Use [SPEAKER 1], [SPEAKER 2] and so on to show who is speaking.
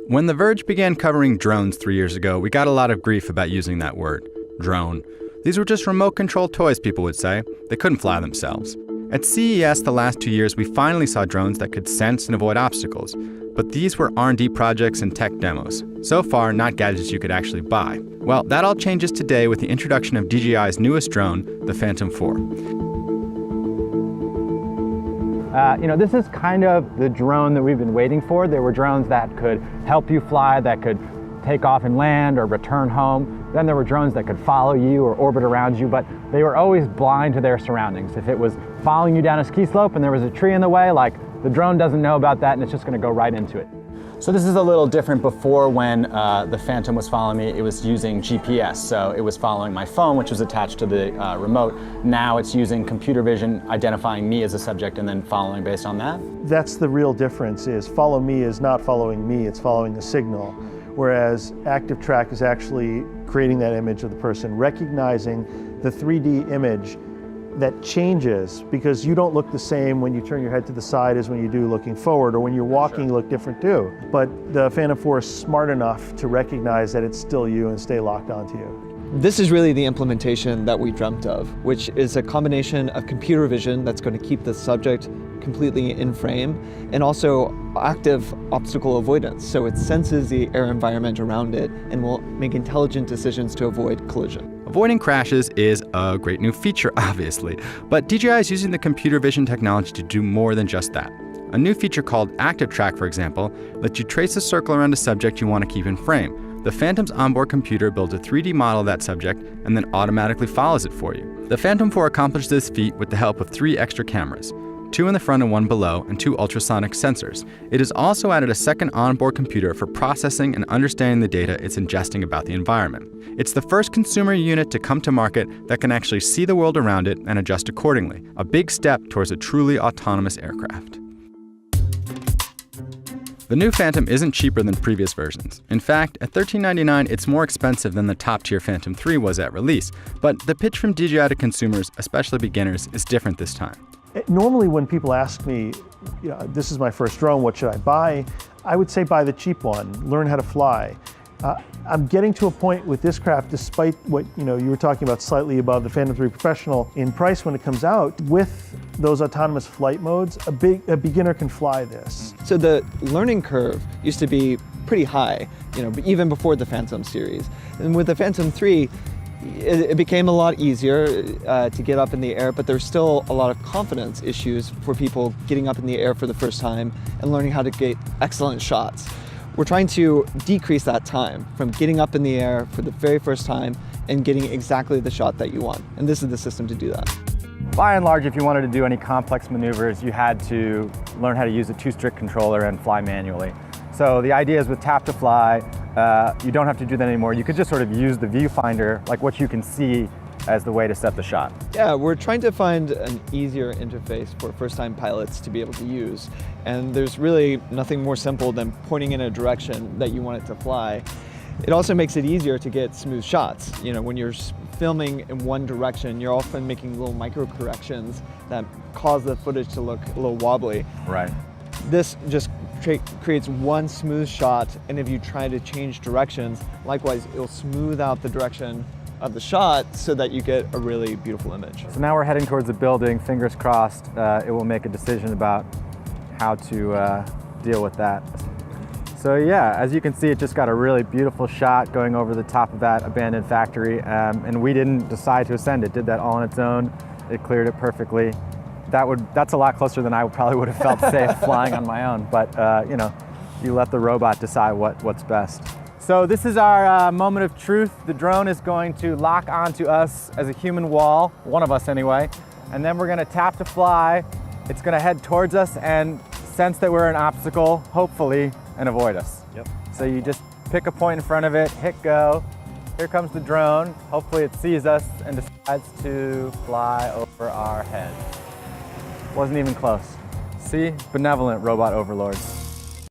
[SPEAKER 1] When The Verge began covering drones 3 years ago, we got a lot of grief about using that word, drone. These were just remote-controlled toys, people would say. They couldn't fly themselves. At CES the last 2 years, we finally saw drones that could sense and avoid obstacles. But these were R&D projects and tech demos. So far, not gadgets you could actually buy. Well, that all changes today with the introduction of DJI's newest drone, the Phantom 4.
[SPEAKER 2] This is kind of the drone that we've been waiting for. There were drones that could help you fly, that could take off and land or return home. Then there were drones that could follow you or orbit around you, but they were always blind to their surroundings. If it was following you down a ski slope and there was a tree in the way, the drone doesn't know about that and it's just going to go right into it. So this is a little different. Before, when the Phantom was following me, it was using GPS. So it was following my phone, which was attached to the remote. Now it's using computer vision, identifying me as a subject and then following based on that.
[SPEAKER 3] That's the real difference, is follow me is not following me, it's following the signal. Whereas active track is actually creating that image of the person, recognizing the 3D image that changes, because you don't look the same when you turn your head to the side as when you do looking forward, or when you're walking, you look different too. But the Phantom 4 is smart enough to recognize that it's still you and stay locked onto you.
[SPEAKER 4] This is really the implementation that we dreamt of, which is a combination of computer vision that's going to keep the subject completely in frame, and also active obstacle avoidance. So it senses the air environment around it and will make intelligent decisions to avoid collision.
[SPEAKER 1] Avoiding crashes is a great new feature, obviously, but DJI is using the computer vision technology to do more than just that. A new feature called Active Track, for example, lets you trace a circle around a subject you want to keep in frame. The Phantom's onboard computer builds a 3D model of that subject and then automatically follows it for you. The Phantom 4 accomplished this feat with the help of 3 extra cameras, 2 in the front and 1 below, and 2 ultrasonic sensors. It has also added a second onboard computer for processing and understanding the data it's ingesting about the environment. It's the first consumer unit to come to market that can actually see the world around it and adjust accordingly, a big step towards a truly autonomous aircraft. The new Phantom isn't cheaper than previous versions. In fact, at $1399, it's more expensive than the top-tier Phantom 3 was at release. But the pitch from DJI to consumers, especially beginners, is different this time.
[SPEAKER 3] Normally when people ask me, this is my first drone, what should I buy? I would say buy the cheap one, learn how to fly. I'm getting to a point with this craft, despite what you were talking about, slightly above the Phantom 3 Professional in price when it comes out. With those autonomous flight modes, a beginner can fly this.
[SPEAKER 4] So the learning curve used to be pretty high, even before the Phantom series. And with the Phantom 3, it became a lot easier to get up in the air, but there's still a lot of confidence issues for people getting up in the air for the first time and learning how to get excellent shots. We're trying to decrease that time from getting up in the air for the very first time and getting exactly the shot that you want. And this is the system to do that.
[SPEAKER 2] By and large, if you wanted to do any complex maneuvers, you had to learn how to use a 2-stick controller and fly manually. So the idea is with tap to fly, you don't have to do that anymore. You could just sort of use the viewfinder, like what you can see, as the way to set the shot.
[SPEAKER 4] Yeah, we're trying to find an easier interface for first-time pilots to be able to use. And there's really nothing more simple than pointing in a direction that you want it to fly. It also makes it easier to get smooth shots. When you're filming in one direction, you're often making little micro corrections that cause the footage to look a little wobbly.
[SPEAKER 2] Right.
[SPEAKER 4] This just creates one smooth shot, and if you try to change directions, likewise, it'll smooth out the direction of the shot so that you get a really beautiful image.
[SPEAKER 2] So now we're heading towards the building. Fingers crossed it will make a decision about how to deal with that. So yeah, as you can see, it just got a really beautiful shot going over the top of that abandoned factory, and we didn't decide to ascend. It did that all on its own. It cleared it perfectly. That's a lot closer than I probably would have felt safe flying on my own, but you let the robot decide what's best. So this is our moment of truth. The drone is going to lock onto us as a human wall, one of us anyway, and then we're going to tap to fly. It's going to head towards us and sense that we're an obstacle, hopefully, and avoid us.
[SPEAKER 3] Yep.
[SPEAKER 2] So you just pick a point in front of it, hit go. Here comes the drone. Hopefully it sees us and decides to fly over our heads. Wasn't even close. See? Benevolent robot overlords.